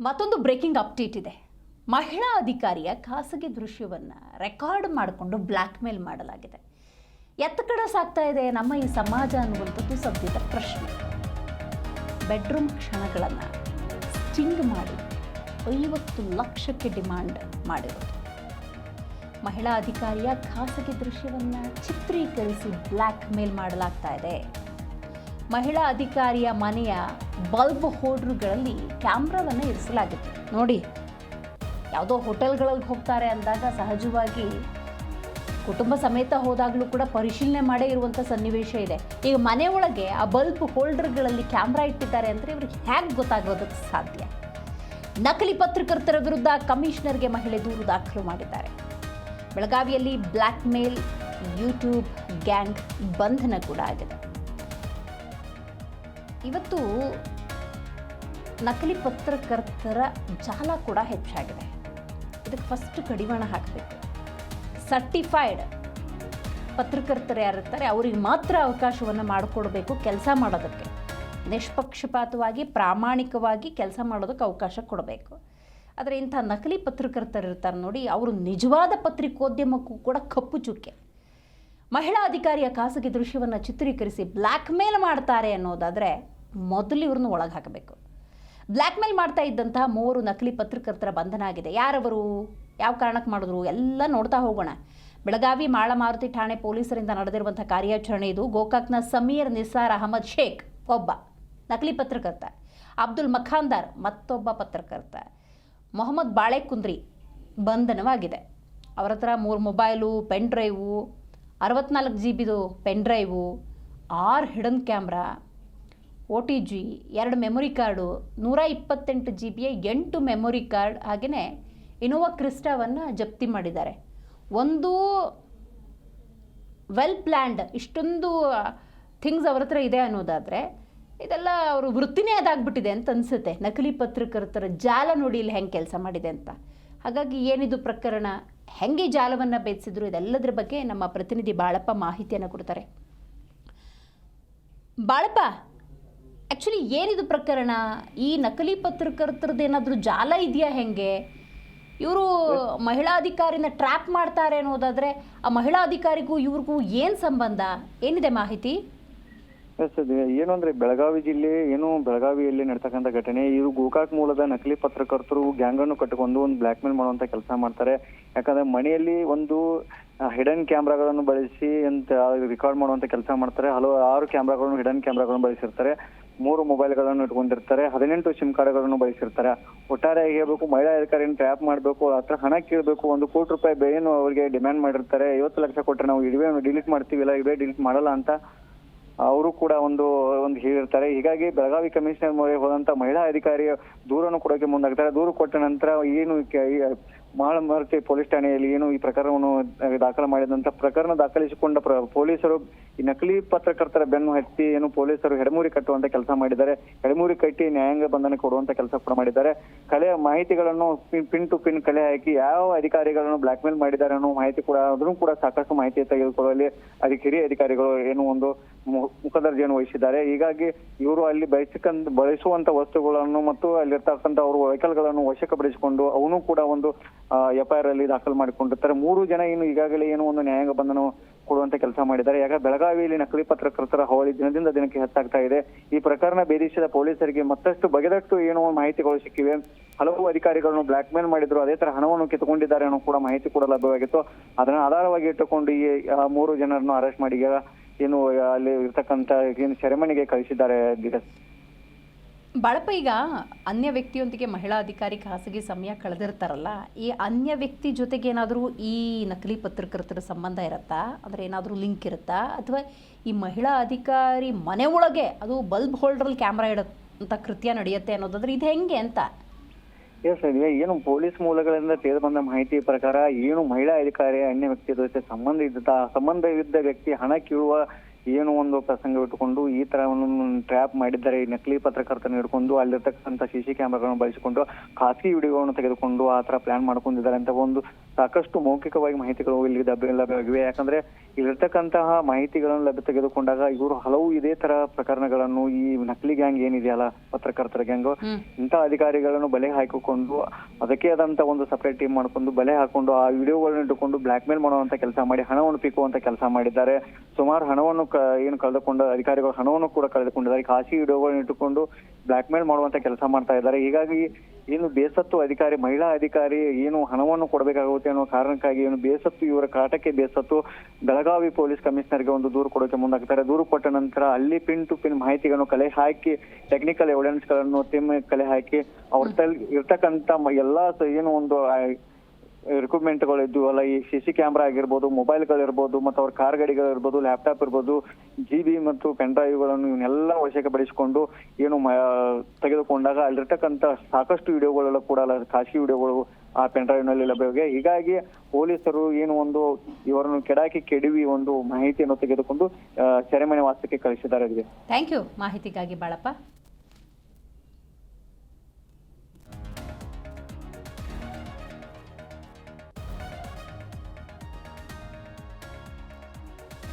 ಮತ್ತೊಂದು breaking update ಇದೆ. ಮಹಿಳಾ ಅಧಿಕಾರಿಯ ಖಾಸಗಿ ದೃಶ್ಯವನ್ನು ರೆಕಾರ್ಡ್ ಮಾಡಿಕೊಂಡು ಬ್ಲ್ಯಾಕ್ ಮೇಲ್ ಮಾಡಲಾಗಿದೆ. ಎತ್ತ ಕಡೆ ಸಾಗ್ತಾ ಇದೆ ನಮ್ಮ ಈ ಸಮಾಜ ಅನ್ನುವಂಥದ್ದು ಸದ್ಯದ ಪ್ರಶ್ನೆ. ಬೆಡ್ರೂಮ್ ಕ್ಷಣಗಳನ್ನು ಸ್ಟಿಂಗ್ ಮಾಡಿ 50 ಲಕ್ಷಕ್ಕೆ ಡಿಮಾಂಡ್ ಮಾಡಿರೋದು. ಮಹಿಳಾ ಅಧಿಕಾರಿಯ ಖಾಸಗಿ ದೃಶ್ಯವನ್ನು ಚಿತ್ರೀಕರಿಸಿ ಬ್ಲ್ಯಾಕ್ ಮೇಲ್ ಮಾಡಲಾಗ್ತಾ ಇದೆ. ಮಹಿಳಾ ಅಧಿಕಾರಿಯ ಮನೆಯ ಬಲ್ಬ್ ಹೋಲ್ಡರ್ಗಳಲ್ಲಿ ಕ್ಯಾಮ್ರಾವನ್ನು ಇರಿಸಲಾಗಿತ್ತು. ನೋಡಿ, ಯಾವುದೋ ಹೋಟೆಲ್ಗಳಿಗೆ ಹೋಗ್ತಾರೆ ಅಂದಾಗ ಸಹಜವಾಗಿ ಕುಟುಂಬ ಸಮೇತ ಹೋದಾಗಲೂ ಕೂಡ ಪರಿಶೀಲನೆ ಮಾಡೇ ಇರುವಂಥ ಸನ್ನಿವೇಶ ಇದೆ. ಈಗ ಮನೆಯೊಳಗೆ ಆ ಬಲ್ಬ್ ಹೋಲ್ಡರ್ಗಳಲ್ಲಿ ಕ್ಯಾಮ್ರಾ ಇಟ್ಟಿದ್ದಾರೆ ಅಂದರೆ ಇವ್ರಿಗೆ ಹೇಗೆ ಗೊತ್ತಾಗೋದಕ್ಕೆ ಸಾಧ್ಯ? ನಕಲಿ ಪತ್ರಕರ್ತರ ವಿರುದ್ಧ ಕಮಿಷನರ್ಗೆ ಮಹಿಳೆ ದೂರು ದಾಖಲು ಮಾಡಿದ್ದಾರೆ. ಬೆಳಗಾವಿಯಲ್ಲಿ ಬ್ಲ್ಯಾಕ್ ಮೇಲ್ ಯೂಟ್ಯೂಬ್ ಗ್ಯಾಂಗ್ ಬಂಧನ ಕೂಡ ಆಗಿದೆ. ಇವತ್ತು ನಕಲಿ ಪತ್ರಕರ್ತರ ಜಾಲ ಕೂಡ ಹೆಚ್ಚಾಗಿದೆ. ಇದಕ್ಕೆ ಫಸ್ಟ್ ಕಡಿವಾಣ ಹಾಕಬೇಕು. ಸರ್ಟಿಫೈಡ್ ಪತ್ರಕರ್ತರು ಯಾರಿರ್ತಾರೆ ಅವರಿಗೆ ಮಾತ್ರ ಅವಕಾಶವನ್ನು ಮಾಡಿಕೊಡ್ಬೇಕು ಕೆಲಸ ಮಾಡೋದಕ್ಕೆ. ನಿಷ್ಪಕ್ಷಪಾತವಾಗಿ ಪ್ರಾಮಾಣಿಕವಾಗಿ ಕೆಲಸ ಮಾಡೋದಕ್ಕೆ ಅವಕಾಶ ಕೊಡಬೇಕು. ಆದರೆ ಇಂಥ ನಕಲಿ ಪತ್ರಕರ್ತರು ಇರ್ತಾರೆ ನೋಡಿ, ಅವರು ನಿಜವಾದ ಪತ್ರಿಕೋದ್ಯಮಕ್ಕೂ ಕೂಡ ಕಪ್ಪು ಚುಕ್ಕೆ. ಮಹಿಳಾ ಅಧಿಕಾರಿಯ ಖಾಸಗಿ ದೃಶ್ಯವನ್ನು ಚಿತ್ರೀಕರಿಸಿ ಬ್ಲ್ಯಾಕ್ ಮೇಲ್ ಮಾಡ್ತಾರೆ ಅನ್ನೋದಾದರೆ ಮೊದಲು ಇವ್ರನ್ನ ಒಳಗೆ ಹಾಕಬೇಕು. ಬ್ಲ್ಯಾಕ್ ಮೇಲ್ ಮಾಡ್ತಾ ಇದ್ದಂತಹ 3 ನಕಲಿ ಪತ್ರಕರ್ತರ ಬಂಧನ ಆಗಿದೆ. ಯಾರವರು, ಯಾವ ಕಾರಣಕ್ಕೆ ಮಾಡಿದ್ರು ಎಲ್ಲ ನೋಡ್ತಾ ಹೋಗೋಣ. ಬೆಳಗಾವಿ ಮಾಳಮಾರುತಿ ಠಾಣೆ ಪೊಲೀಸರಿಂದ ನಡೆದಿರುವಂಥ ಕಾರ್ಯಾಚರಣೆ ಇದು. ಗೋಕಾಕ್ನ ಸಮೀರ್ ನಿಸಾರ್ ಅಹಮದ್ ಶೇಖ್ ಒಬ್ಬ ನಕಲಿ ಪತ್ರಕರ್ತ, ಅಬ್ದುಲ್ ಮಖಾಂದಾರ್ ಮತ್ತೊಬ್ಬ ಪತ್ರಕರ್ತ, ಮೊಹಮ್ಮದ್ ಬಾಳೆಕುಂದ್ರಿ ಬಂಧನವಾಗಿದೆ. ಅವರ ಹತ್ರ 3 mobile, pen drive, 64 GB pen drive, 6 hidden camera, OTG, 2 memory card, 128 GB 8 memory card, ಹಾಗೆಯೇ ಇನೋವಾ ಕ್ರಿಸ್ಟಾವನ್ನು ಜಪ್ತಿ ಮಾಡಿದ್ದಾರೆ. ಒಂದು ವೆಲ್ ಪ್ಲ್ಯಾಂಡ್ ಇಷ್ಟೊಂದು ಥಿಂಗ್ಸ್ ಅವ್ರ ಹತ್ರ ಇದೆ ಅನ್ನೋದಾದರೆ ಇದೆಲ್ಲ ಅವರು ವೃತ್ತಿನೇ ಅದಾಗ್ಬಿಟ್ಟಿದೆ ಅಂತ ಅನಿಸುತ್ತೆ. ನಕಲಿ ಪತ್ರಕರ್ತರ ಜಾಲ ನೋಡಿ ಇಲ್ಲಿ ಹೆಂಗೆ ಕೆಲಸ ಮಾಡಿದೆ ಅಂತ. ಹಾಗಾಗಿ ಏನಿದು ಪ್ರಕರಣ, ಹೆಂಗೆ ಜಾಲವನ್ನು ಭೇದಿಸಿದ್ರು, ಇದೆಲ್ಲದರ ಬಗ್ಗೆ ನಮ್ಮ ಪ್ರತಿನಿಧಿ ಬಾಳಪ್ಪ ಮಾಹಿತಿಯನ್ನು ಕೊಡ್ತಾರೆ. ಬಾಳಪ್ಪ, ಆ್ಯಕ್ಚುಲಿ ಏನಿದು ಪ್ರಕರಣ? ಈ ನಕಲಿ ಪತ್ರಕರ್ತರದ್ದು ಏನಾದರೂ ಜಾಲ ಇದೆಯಾ? ಹೆಂಗೆ ಇವರು ಮಹಿಳಾ ಅಧಿಕಾರಿನ ಟ್ರ್ಯಾಪ್ ಮಾಡ್ತಾರೆ ಅನ್ನೋದಾದರೆ ಆ ಮಹಿಳಾ ಅಧಿಕಾರಿಗೂ ಇವ್ರಿಗೂ ಏನು ಸಂಬಂಧ, ಏನಿದೆ ಮಾಹಿತಿ? ಏನು ಅಂದ್ರೆ ಬೆಳಗಾವಿ ಜಿಲ್ಲೆ ಬೆಳಗಾವಿಯಲ್ಲಿ ನಡ್ತಕ್ಕಂಥ ಘಟನೆ. ಇವರು ಗೋಕಾಕ್ ಮೂಲದ ನಕಲಿ ಪತ್ರಕರ್ತರು ಗ್ಯಾಂಗ್ ಅನ್ನು ಕಟ್ಟಿಕೊಂಡು ಒಂದು ಬ್ಲ್ಯಾಕ್ ಮೇಲ್ ಮಾಡುವಂತ ಕೆಲಸ ಮಾಡ್ತಾರೆ. ಯಾಕಂದ್ರೆ ಮನೆಯಲ್ಲಿ ಒಂದು ಹಿಡನ್ ಕ್ಯಾಮ್ರಾಗಳನ್ನು ಬಳಸಿ ಅಂತ ರೆಕಾರ್ಡ್ ಮಾಡುವಂತ ಕೆಲಸ ಮಾಡ್ತಾರೆ. 6 ಕ್ಯಾಮ್ರಾಗಳನ್ನು ಹಿಡನ್ ಕ್ಯಾಮ್ರಾಗಳನ್ನು ಬಳಸಿರ್ತಾರೆ. 3 ಮೊಬೈಲ್ಗಳನ್ನು ಇಟ್ಕೊಂಡಿರ್ತಾರೆ. 18 ಸಿಮ್ ಕಾರ್ಡ್ಗಳನ್ನು ಬಳಸಿರ್ತಾರೆ. ಒಟ್ಟಾರೆಯಾಗಿ ಹೇಳ್ಬೇಕು, ಮಹಿಳಾ ಅಧಿಕಾರಿಯನ್ನು ಟ್ರ್ಯಾಪ್ ಮಾಡಬೇಕು, ಹತ್ರ ಹಣ ಕೇಳಬೇಕು, 1 ಕೋಟಿ ರೂಪಾಯಿ ಬೆಲೆಯನ್ನು ಅವರಿಗೆ ಡಿಮ್ಯಾಂಡ್ ಮಾಡಿರ್ತಾರೆ. 50 ಲಕ್ಷ ಕೊಟ್ಟರೆ ನಾವು ಇಡುವೆ ಡಿಲೀಟ್ ಮಾಡ್ತೀವಿ, ಇಲ್ಲ ಇಡುವೆ ಡಿಲೀಟ್ ಮಾಡಲ್ಲ ಅಂತ ಅವರು ಕೂಡ ಒಂದು ಹೇಳಿರ್ತಾರೆ. ಹೀಗಾಗಿ ಬೆಳಗಾವಿ ಕಮಿಷನರ್ ಮೊರೆ ಹೋದಂತ ಮಹಿಳಾ ಅಧಿಕಾರಿ ದೂರನ್ನು ಕೊಡೋಕೆ ಮುಂದಾಗ್ತಾರೆ. ದೂರು ಕೊಟ್ಟ ನಂತರ ಏನು ಮಾಳಮಾರುತಿ ಪೊಲೀಸ್ ಠಾಣೆಯಲ್ಲಿ ಏನು ಈ ಪ್ರಕರಣವನ್ನು ದಾಖಲು ಮಾಡಿದಂತ ಪ್ರಕರಣ ದಾಖಲಿಸಿಕೊಂಡ ಪೊಲೀಸರು ಈ ನಕಲಿ ಪತ್ರಕರ್ತರ ಬೆನ್ನು ಹತ್ತಿ ಪೊಲೀಸರು ಹೆಡಮೂರಿ ಕಟ್ಟುವಂತ ಕೆಲಸ ಮಾಡಿದ್ದಾರೆ. ಹೆಡಮೂರಿ ಕಟ್ಟಿ ನ್ಯಾಯಾಂಗ ಬಂಧನ ಕೊಡುವಂತ ಕೆಲಸ ಕೂಡ ಮಾಡಿದ್ದಾರೆ. ಕಲೆಯ ಮಾಹಿತಿಗಳನ್ನು ಪಿನ್ ಟು ಪಿನ್ ಕಲೆ ಹಾಕಿ ಯಾವ ಅಧಿಕಾರಿಗಳನ್ನು ಬ್ಲಾಕ್ ಮೇಲ್ ಮಾಡಿದ್ದಾರೆ ಅನ್ನೋ ಮಾಹಿತಿ ಕೂಡ ಅದನ್ನು ಕೂಡ ಸಾಕಷ್ಟು ಮಾಹಿತಿ ತೆಗೆದುಕೊಳ್ಳುವಲ್ಲಿ ಅದಕ್ಕೆ ಹಿರಿಯ ಅಧಿಕಾರಿಗಳು ಒಂದು ಮುಖದರ್ಜೆಯನ್ನು ವಹಿಸಿದ್ದಾರೆ. ಹೀಗಾಗಿ ಇವರು ಅಲ್ಲಿ ಬಳಸುವಂತ ವಸ್ತುಗಳನ್ನು ಮತ್ತು ಅಲ್ಲಿರ್ತಕ್ಕಂಥ ಅವರು ವೆಹಿಕಲ್ಗಳನ್ನು ವಶಪಡಿಸಿಕೊಂಡು ಅವನು ಕೂಡ ಒಂದು FIR ಅಲ್ಲಿ ದಾಖಲು ಮಾಡಿಕೊಂಡಿರ್ತಾರೆ. 3 ಜನ ಈಗಾಗಲೇ ಒಂದು ನ್ಯಾಯಾಂಗ ಬಂಧನ ಕೊಡುವಂತ ಕೆಲಸ ಮಾಡಿದ್ದಾರೆ. ಯಾಕಂದ್ರೆ ಬೆಳಗಾವಿಯಲ್ಲಿ ನಕಲಿ ಪತ್ರಕರ್ತರ ಹಾವಳಿ ದಿನದಿಂದ ದಿನಕ್ಕೆ ಹೆಚ್ಚಾಗ್ತಾ ಇದೆ. ಈ ಪ್ರಕರಣ ಭೇದಿಸಿದ ಪೊಲೀಸರಿಗೆ ಮತ್ತಷ್ಟು ಬಗೆದಟ್ಟು ಮಾಹಿತಿಗಳು ಸಿಕ್ಕಿವೆ. ಹಲವು ಅಧಿಕಾರಿಗಳನ್ನು ಬ್ಲಾಕ್ ಮೇಲ್ ಮಾಡಿದ್ರು, ಅದೇ ತರ ಹಣವನ್ನು ಕಿತ್ತುಕೊಂಡಿದ್ದಾರೆ ಅನ್ನೋ ಕೂಡ ಮಾಹಿತಿ ಕೂಡ ಲಭ್ಯವಾಗಿತ್ತು. ಅದನ್ನ ಆಧಾರವಾಗಿ ಇಟ್ಟುಕೊಂಡು ಈ 3 ಜನರನ್ನು ಅರೆಸ್ಟ್ ಮಾಡಿ ಅಲ್ಲಿ ಇರ್ತಕ್ಕಂಥ ಸೆರೆಮನಿಗೆ ಕಳಿಸಿದ್ದಾರೆ. ಬಾಳಪ್ಪ, ಈಗ ಅನ್ಯ ವ್ಯಕ್ತಿಯೊಂದಿಗೆ ಮಹಿಳಾ ಅಧಿಕಾರಿ ಖಾಸಗಿ ಸಮಯ ಕಳೆದಿರ್ತಾರಲ್ಲ, ಈ ಅನ್ಯ ವ್ಯಕ್ತಿ ಜೊತೆಗೆ ಏನಾದರೂ ಈ ನಕಲಿ ಪತ್ರಕರ್ತರ ಸಂಬಂಧ ಇರುತ್ತಾ? ಅಂದರೆ ಏನಾದರೂ ಲಿಂಕ್ ಇರುತ್ತಾ? ಅಥವಾ ಈ ಮಹಿಳಾ ಅಧಿಕಾರಿ ಮನೆ ಒಳಗೆ ಅದು ಬಲ್ಬ್ ಹೋಲ್ಡರಲ್ಲಿ ಕ್ಯಾಮ್ರಾ ಇಡೋಂಥ ಕೃತ್ಯ ನಡೆಯುತ್ತೆ ಅನ್ನೋದಾದ್ರೆ ಇದು ಹೆಂಗೆ ಅಂತ? ಪೊಲೀಸ್ ಮೂಲಗಳಿಂದ ತಿಳಿದು ಬಂದ ಮಾಹಿತಿ ಪ್ರಕಾರ ಮಹಿಳಾ ಅಧಿಕಾರಿ ಅನ್ಯ ವ್ಯಕ್ತಿ ಜೊತೆ ಸಂಬಂಧವಿದ್ದ ವ್ಯಕ್ತಿ ಹಣ ಕೀಳುವ ಒಂದು ಪ್ರಸಂಗ ಇಟ್ಟುಕೊಂಡು ಈ ತರ ಟ್ರ್ಯಾಪ್ ಮಾಡಿದ್ದಾರೆ. ಈ ನಕಲಿ ಪತ್ರಕರ್ತನ ಹಿಡ್ಕೊಂಡು ಅಲ್ಲಿರ್ತಕ್ಕಂಥ CC ಕ್ಯಾಮ್ರಾಗಳನ್ನು ಬಳಸಿಕೊಂಡು ಖಾಸಗಿ ವಿಡಿಯೋಗಳನ್ನು ತೆಗೆದುಕೊಂಡು ಆ ತರ ಪ್ಲಾನ್ ಮಾಡ್ಕೊಂಡಿದ್ದಾರೆ ಅಂತ ಒಂದು ಸಾಕಷ್ಟು ಮೌಖಿಕವಾಗಿ ಮಾಹಿತಿಗಳು ಇಲ್ಲಿ ಲಭ್ಯವಾಗಿವೆ. ಯಾಕಂದ್ರೆ ಇಲ್ಲಿರ್ತಕ್ಕಂತಹ ಮಾಹಿತಿಗಳನ್ನು ತೆಗೆದುಕೊಂಡಾಗ ಇವರು ಹಲವು ಇದೇ ತರ ಪ್ರಕರಣಗಳನ್ನು ಈ ನಕಲಿ ಗ್ಯಾಂಗ್ ಏನಿದೆಯಲ್ಲ ಪತ್ರಕರ್ತರ ಗ್ಯಾಂಗ್ ಇಂಥ ಅಧಿಕಾರಿಗಳನ್ನು ಬಲೆ ಹಾಕಿಕೊಂಡು ಅದಕ್ಕೆ ಆದಂತ ಒಂದು ಸಪರೇಟ್ ಟೀಮ್ ಮಾಡ್ಕೊಂಡು ಬಲೆ ಹಾಕೊಂಡು ಆ ವಿಡಿಯೋಗಳನ್ನ ಇಟ್ಟುಕೊಂಡು ಬ್ಲಾಕ್ ಮೇಲ್ ಮಾಡುವಂತ ಕೆಲಸ ಮಾಡಿ ಹಣವನ್ನು ಪೀಕುವಂತ ಕೆಲಸ ಮಾಡಿದ್ದಾರೆ. ಸುಮಾರು ಹಣವನ್ನು ಏನು ಕಳೆದುಕೊಂಡ ಅಧಿಕಾರಿಗಳು ಹಣವನ್ನು ಕೂಡ ಕಳೆದುಕೊಂಡಿದ್ದಾರೆ. ಖಾಸಗಿ ವಿಡಿಯೋಗಳನ್ನ ಇಟ್ಟುಕೊಂಡು ಬ್ಲಾಕ್ ಮೇಲ್ ಮಾಡುವಂತ ಕೆಲಸ ಮಾಡ್ತಾ ಇದ್ದಾರೆ. ಹೀಗಾಗಿ ಏನು ಬೇಸತ್ತು ಅಧಿಕಾರಿ ಮಹಿಳಾ ಅಧಿಕಾರಿ ಏನು ಹಣವನ್ನು ಕೊಡಬೇಕಾಗುತ್ತೆ ಅನ್ನೋ ಕಾರಣಕ್ಕಾಗಿ ಏನು ಬೇಸತ್ತು ಇವರ ಕಾಟಕ್ಕೆ ಬೇಸತ್ತು ಬೆಳಗಾವಿ ಪೊಲೀಸ್ ಕಮಿಷನರ್ಗೆ ಒಂದು ದೂರು ಕೊಡೋಕೆ ಮುಂದಾಗ್ತಾರೆ. ದೂರು ಕೊಟ್ಟ ನಂತರ ಅಲ್ಲಿ ಪಿನ್ ಟು ಪಿನ್ ಮಾಹಿತಿಗಳನ್ನು ಕಲೆ ಹಾಕಿ ಟೆಕ್ನಿಕಲ್ ಎವಿಡೆನ್ಸ್ ಗಳನ್ನು ಕಲೆ ಹಾಕಿ ಅವ್ರ ಇರ್ತಕ್ಕಂತ ಎಲ್ಲಾ ಏನು ಒಂದು ರಿಕ್ರೂಟ್ಮೆಂಟ್ಗಳು ಇದ್ದು ಅಲ್ಲ ಈ CC ಕ್ಯಾಮ್ರಾ ಆಗಿರ್ಬೋದು, ಮೊಬೈಲ್ಗಳಿರ್ಬೋದು, ಮತ್ತು ಅವ್ರ ಕಾರ್ ಗಾಡಿಗಳಿರ್ಬೋದು, ಲ್ಯಾಪ್ಟಾಪ್ ಇರ್ಬೋದು, GB ಮತ್ತು ಪೆನ್ ಡ್ರೈವ್ಗಳನ್ನು ಇವನ್ನೆಲ್ಲ ವಶಪಡಿಸಿಕೊಂಡು ಏನು ತೆಗೆದುಕೊಂಡಾಗ ಅಲ್ಲಿರ್ತಕ್ಕಂಥ ಸಾಕಷ್ಟು ವಿಡಿಯೋಗಳೆಲ್ಲ ಕೂಡ ಖಾಸಗಿ ವಿಡಿಯೋಗಳು ಆ ಪೆನ್ ಡ್ರೈವ್ ನಲ್ಲಿ ಲಭ್ಯವಿವೆ. ಹೀಗಾಗಿ ಪೊಲೀಸರು ಏನು ಒಂದು ಇವರನ್ನು ಕೆಡವಿ ಒಂದು ಮಾಹಿತಿಯನ್ನು ತೆಗೆದುಕೊಂಡು ಸೆರೆಮನೆ ವಾಸಕ್ಕೆ ಕಳಿಸಿದ್ದಾರೆ. ಥ್ಯಾಂಕ್ ಯು ಮಾಹಿತಿಗಾಗಿ ಬಾಳಪ್ಪ.